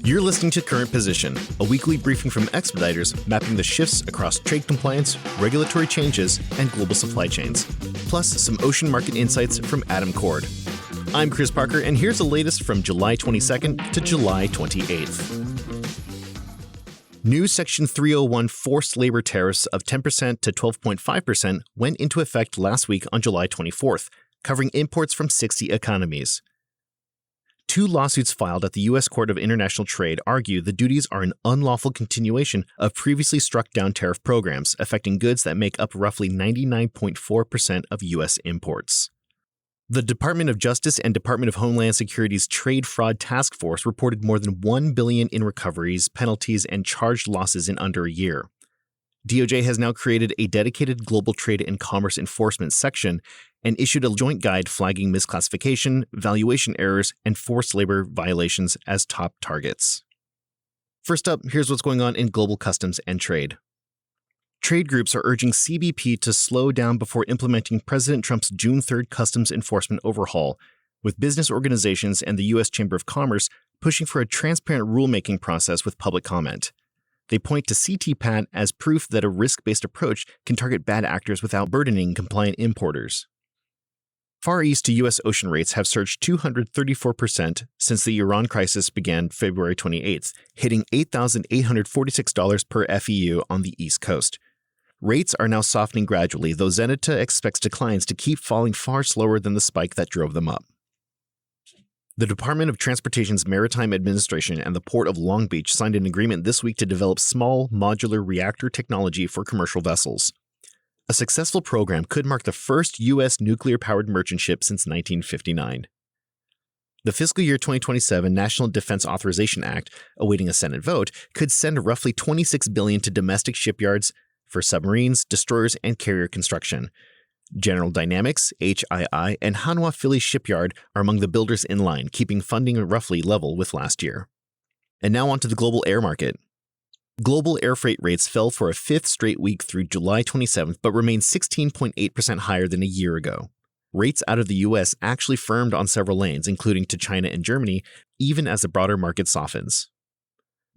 You're listening to Current Position, a weekly briefing from Expeditors mapping the shifts across trade compliance, regulatory changes, and global supply chains, plus some ocean market insights from Adam Cord. I'm Chris Parker, and here's the latest from July 22nd to July 28th. New Section 301 forced labor tariffs of 10% to 12.5% went into effect last week on July 24th, covering imports from 60 economies. Two lawsuits filed at the U.S. Court of International Trade argue the duties are an unlawful continuation of previously struck down tariff programs affecting goods that make up roughly 99.4% of U.S. imports. The Department of Justice and Department of Homeland Security's Trade Fraud Task Force reported more than $1 billion in recoveries, penalties, and charged losses in under a year. DOJ has now created a dedicated global trade and commerce enforcement section and issued a joint guide flagging misclassification, valuation errors, and forced labor violations as top targets. First up, here's what's going on in global customs and trade. Trade groups are urging CBP to slow down before implementing President Trump's June 3rd customs enforcement overhaul, with business organizations and the U.S. Chamber of Commerce pushing for a transparent rulemaking process with public comment. They point to CTPAT as proof that a risk-based approach can target bad actors without burdening compliant importers. Far East to U.S. ocean rates have surged 234% since the Iran crisis began February 28th, hitting $8,846 per FEU on the East Coast. Rates are now softening gradually, though Zenita expects declines to keep falling far slower than the spike that drove them up. The Department of Transportation's Maritime Administration and the Port of Long Beach signed an agreement this week to develop small, modular reactor technology for commercial vessels. A successful program could mark the first U.S. nuclear-powered merchant ship since 1959. The fiscal year 2027 National Defense Authorization Act, awaiting a Senate vote, could send roughly $26 billion to domestic shipyards for submarines, destroyers, and carrier construction. General Dynamics, HII, and Hanwha Philly Shipyard are among the builders in line, keeping funding roughly level with last year. And now on to the global air market. Global air freight rates fell for a fifth straight week through July 27th, but remained 16.8% higher than a year ago. Rates out of the U.S. actually firmed on several lanes, including to China and Germany, even as the broader market softens.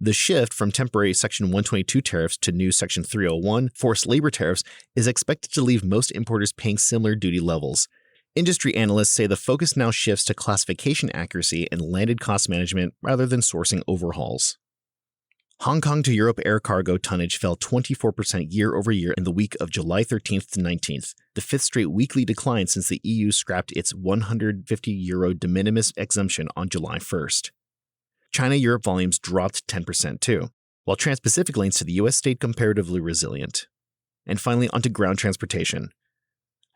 The shift from temporary Section 122 tariffs to new Section 301 forced labor tariffs is expected to leave most importers paying similar duty levels. Industry analysts say the focus now shifts to classification accuracy and landed cost management rather than sourcing overhauls. Hong Kong to Europe air cargo tonnage fell 24% year over year in the week of July 13th to 19th, the fifth straight weekly decline since the EU scrapped its €150 de minimis exemption on July 1st. China-Europe volumes dropped 10% too, while Trans-Pacific lanes to the U.S. stayed comparatively resilient. And finally, onto ground transportation.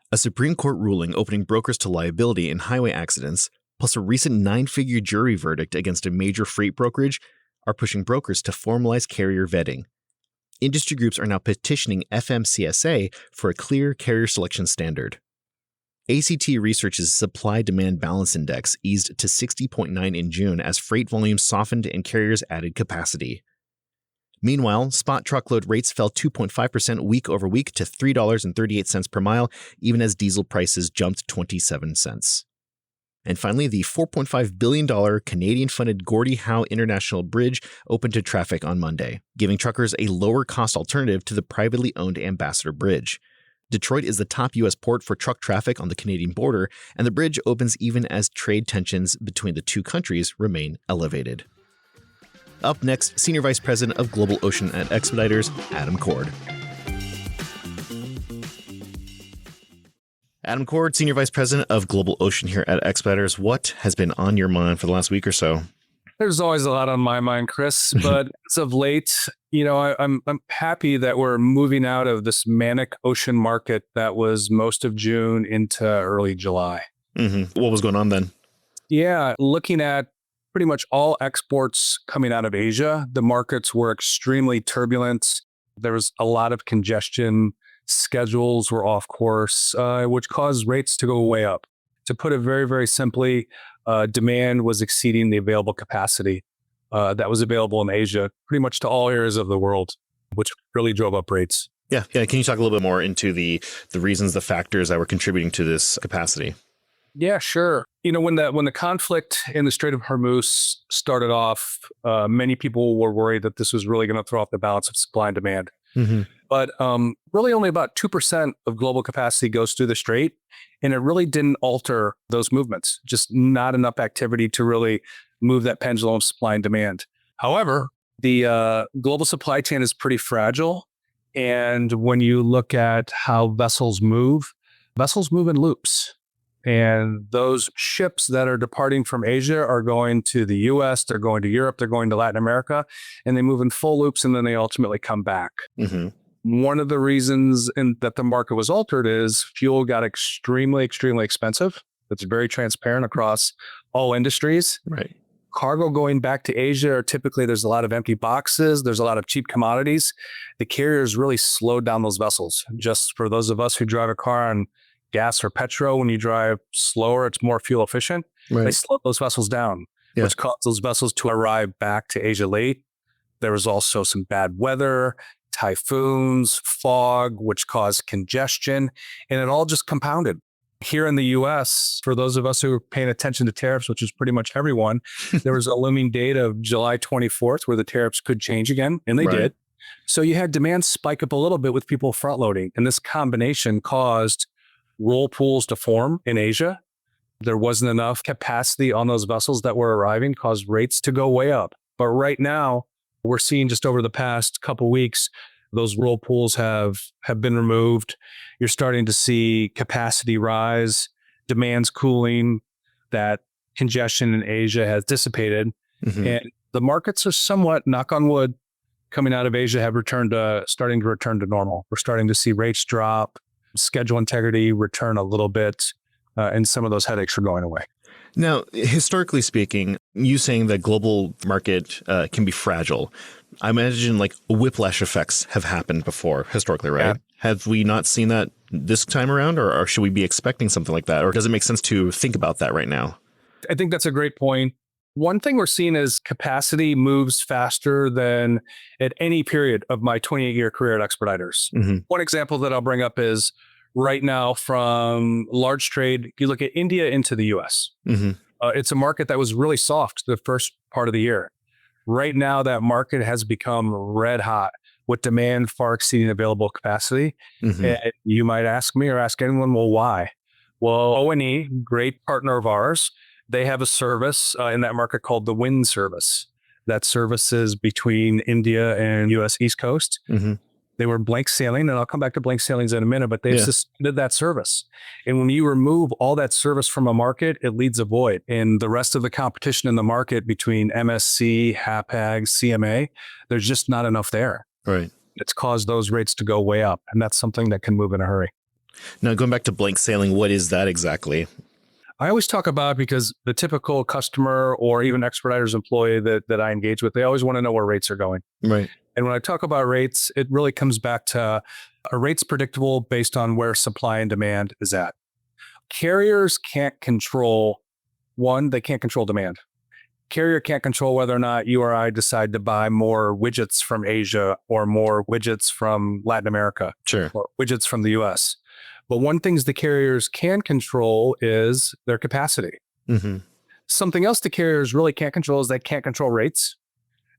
A Supreme Court ruling opening brokers to liability in highway accidents, plus a recent 9-figure jury verdict against a major freight brokerage, are pushing brokers to formalize carrier vetting. Industry groups are now petitioning FMCSA for a clear carrier selection standard. ACT Research's Supply-Demand Balance Index eased to 60.9 in June as freight volumes softened and carriers added capacity. Meanwhile, spot truckload rates fell 2.5% week over week to $3.38 per mile, even as diesel prices jumped 27 cents. And finally, the $4.5 billion Canadian-funded Gordie Howe International Bridge opened to traffic on Monday, giving truckers a lower-cost alternative to the privately owned Ambassador Bridge. Detroit is the top U.S. port for truck traffic on the Canadian border, and the bridge opens even as trade tensions between the two countries remain elevated. Up next, Senior Vice President of Global Ocean at Expeditors, Adam Cord. Adam Cord, Senior Vice President of Global Ocean here at Expeditors. What has been on your mind for the last week or so? There's always a lot on my mind, Chris, but as of late, I'm happy that we're moving out of this manic ocean market that was most of June into early July. What was going on then? Yeah, looking at pretty much all exports coming out of Asia, the markets were extremely turbulent. There was a lot of congestion. Schedules were off course, which caused rates to go way up. To put it very, very simply, demand was exceeding the available capacity that was available in Asia, pretty much to all areas of the world, which really drove up rates. Yeah. Can you talk a little bit more into the reasons, the factors that were contributing to this capacity? Yeah, sure. When the conflict in the Strait of Hormuz started off, many people were worried that this was really going to throw off the balance of supply and demand. Hmm. But really only about 2% of global capacity goes through the Strait. And it really didn't alter those movements, just not enough activity to really move that pendulum of supply and demand. However, the global supply chain is pretty fragile. And when you look at how vessels move in loops. And those ships that are departing from Asia are going to the US, they're going to Europe, they're going to Latin America, and they move in full loops and then they ultimately come back. Hmm. One of the reasons that the market was altered is fuel got extremely, extremely expensive. It's very transparent across all industries. Right. Cargo going back to Asia, or typically there's a lot of empty boxes, there's a lot of cheap commodities. The carriers really slowed down those vessels. Just for those of us who drive a car on gas or petrol, when you drive slower, it's more fuel efficient. They Right. slowed those vessels down, Yeah. which caused those vessels to arrive back to Asia late. There was also some bad weather, typhoons, fog, which caused congestion, and it all just compounded. Here in the US, for those of us who are paying attention to tariffs, which is pretty much everyone, there was a looming date of July 24th where the tariffs could change again, and they Right. did. So you had demand spike up a little bit with people front loading, and this combination caused roll pools to form in Asia. There wasn't enough capacity on those vessels that were arriving, caused rates to go way up. But right now, we're seeing just over the past couple weeks, those roll pools have been removed. You're starting to see capacity rise, demand's cooling, that congestion in Asia has dissipated. Hmm. And the markets are somewhat, knock on wood, coming out of Asia have starting to return to normal. We're starting to see rates drop, schedule integrity return a little bit, and some of those headaches are going away. Now, historically speaking, you saying that global market can be fragile. I imagine like whiplash effects have happened before historically, right? Yeah. Have we not seen that this time around, or should we be expecting something like that? Or does it make sense to think about that right now? I think that's a great point. One thing we're seeing is capacity moves faster than at any period of my 28-year career at Expeditors. Hmm. One example that I'll bring up is right now from large trade, you look at India into the US. Hmm. It's a market that was really soft the first part of the year. Right now, that market has become red hot with demand far exceeding available capacity. Hmm. And you might ask me or ask anyone, well, why? Well, O&E, great partner of ours, they have a service in that market called the Wind Service. That services between India and US East Coast. Hmm. They were blank sailing, and I'll come back to blank sailings in a minute, but they've Yeah. suspended that service. And when you remove all that service from a market, it leaves a void. And the rest of the competition in the market between MSC, Hapag, CMA, there's just not enough there. Right. It's caused those rates to go way up. And that's something that can move in a hurry. Now, going back to blank sailing, what is that exactly? I always talk about, because the typical customer or even Expeditors employee that I engage with, they always want to know where rates are going. Right. And when I talk about rates, it really comes back to a rate's predictable based on where supply and demand is at. Carriers can't control, one, they can't control demand. Carrier can't control whether or not you or I decide to buy more widgets from Asia or more widgets from Latin America Sure. or widgets from the US. But one thing the carriers can control is their capacity. Hmm. Something else the carriers really can't control is they can't control rates.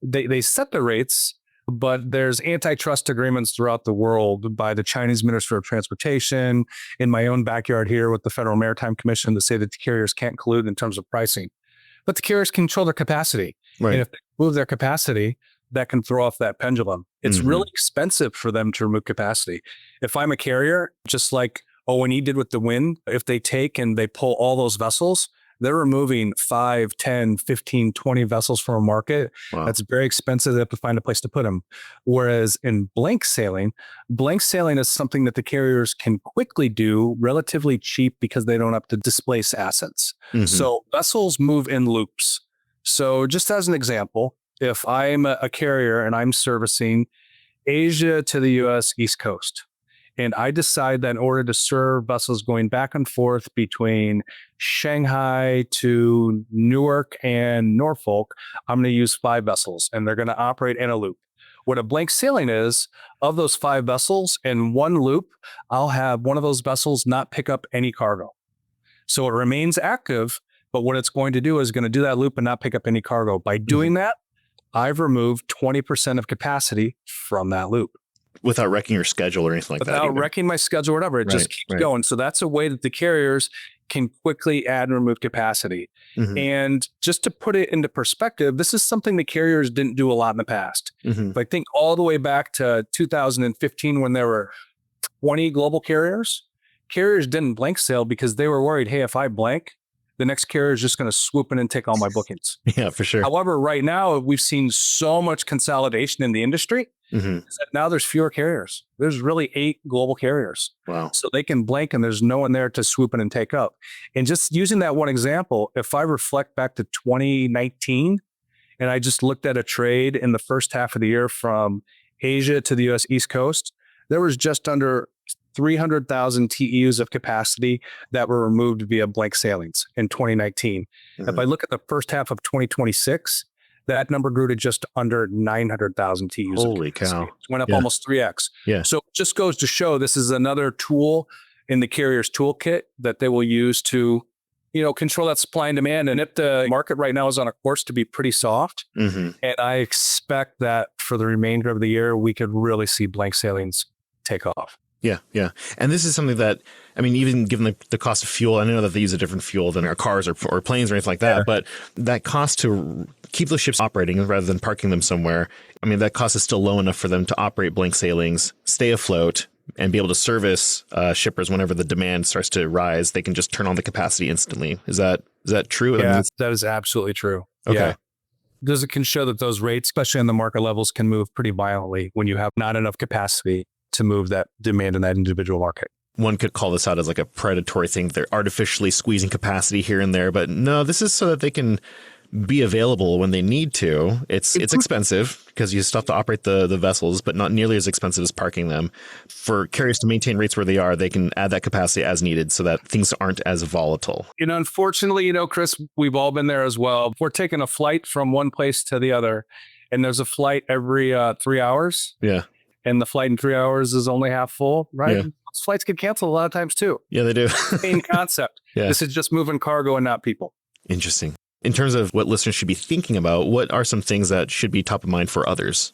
They set the rates, but there's antitrust agreements throughout the world by the Chinese Minister of Transportation, in my own backyard here with the Federal Maritime Commission, that say that the carriers can't collude in terms of pricing. But the carriers control their capacity. Right. And if they move their capacity, that can throw off that pendulum. It's Mhm. really expensive for them to remove capacity. If I'm a carrier, just like O&E did with the Wind, if they take and they pull all those vessels, they're removing 5, 10, 15, 20 vessels from a market. Wow. That's very expensive. They have to find a place to put them. Whereas in blank sailing is something that the carriers can quickly do relatively cheap because they don't have to displace assets. Mhm. So vessels move in loops. So just as an example, if I'm a carrier and I'm servicing Asia to the US East Coast, and I decide that in order to serve vessels going back and forth between Shanghai to Newark and Norfolk, I'm going to use 5 vessels and they're going to operate in a loop. What a blank sailing is, of those 5 vessels in one loop, I'll have one of those vessels not pick up any cargo. So it remains active, But what it's going to do is going to do that loop and not pick up any cargo. By doing that, I've removed 20% of capacity from that loop. Without wrecking your schedule or anything like that. Without wrecking my schedule or whatever. It just keeps going. So that's a way that the carriers can quickly add and remove capacity. And just to put it into perspective, this is something the carriers didn't do a lot in the past. If I think all the way back to 2015 when there were 20 global carriers didn't blank sail because they were worried, hey, if I blank, the next carrier is just going to swoop in and take all my bookings. Yeah, for sure. However, right now, we've seen so much consolidation in the industry that now there's fewer carriers. There's really 8 global carriers. Wow. So they can blank and there's no one there to swoop in and take up. And just using that one example, if I reflect back to 2019 and I just looked at a trade in the first half of the year from Asia to the US East Coast, there was just under 300,000 TEUs of capacity that were removed via blank sailings in 2019. If I look at the first half of 2026, that number grew to just under 900,000 TEUs. Holy cow. It went up almost 3x. Yeah. So it just goes to show this is another tool in the carrier's toolkit that they will use to, control that supply and demand. And if the market right now is on a course to be pretty soft, and I expect that for the remainder of the year, we could really see blank sailings take off. Yeah, yeah. And this is something that, even given the cost of fuel, I know that they use a different fuel than our cars or planes or anything like that, but that cost to keep those ships operating rather than parking them somewhere, that cost is still low enough for them to operate blank sailings, stay afloat, and be able to service shippers whenever the demand starts to rise. They can just turn on the capacity instantly. Is that true? Yeah, that is absolutely true. Okay. Yeah. Because it can show that those rates, especially in the market levels, can move pretty violently when you have not enough capacity to move that demand in that individual market. One could call this out as like a predatory thing. They're artificially squeezing capacity here and there, but no, this is so that they can be available when they need to. It's expensive because you still have to operate the vessels, but not nearly as expensive as parking them. For carriers to maintain rates where they are, they can add that capacity as needed so that things aren't as volatile. Unfortunately, Chris, we've all been there as well. If we're taking a flight from one place to the other, and there's a flight every 3 hours. Yeah. And the flight in 3 hours is only half full, right? Yeah. Flights get canceled a lot of times too. Yeah, they do. Same concept. Yeah. This is just moving cargo and not people. Interesting. In terms of what listeners should be thinking about, what are some things that should be top of mind for others?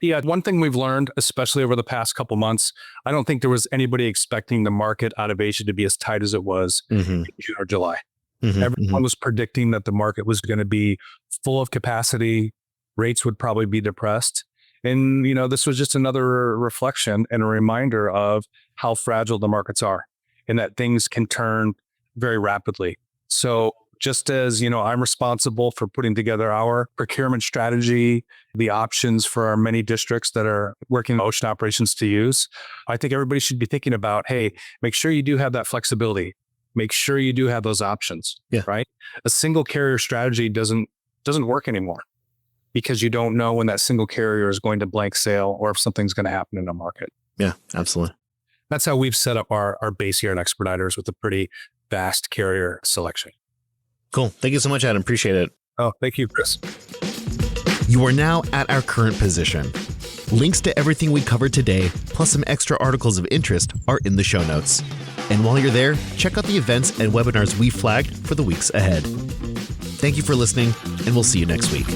Yeah, one thing we've learned, especially over the past couple months, I don't think there was anybody expecting the market out of Asia to be as tight as it was in June or July. Everyone was predicting that the market was going to be full of capacity, rates would probably be depressed. And, this was just another reflection and a reminder of how fragile the markets are and that things can turn very rapidly. So just as, I'm responsible for putting together our procurement strategy, the options for our many districts that are working ocean operations to use, I think everybody should be thinking about, hey, make sure you do have that flexibility. Make sure you do have those options, right? A single carrier strategy doesn't work anymore, because you don't know when that single carrier is going to blank sail or if something's going to happen in the market. Yeah, absolutely. That's how we've set up our base here at Expeditors with a pretty vast carrier selection. Cool. Thank you so much, Adam. Appreciate it. Oh, thank you, Chris. You are now at our current position. Links to everything we covered today, plus some extra articles of interest, are in the show notes. And while you're there, check out the events and webinars we flagged for the weeks ahead. Thank you for listening, and we'll see you next week.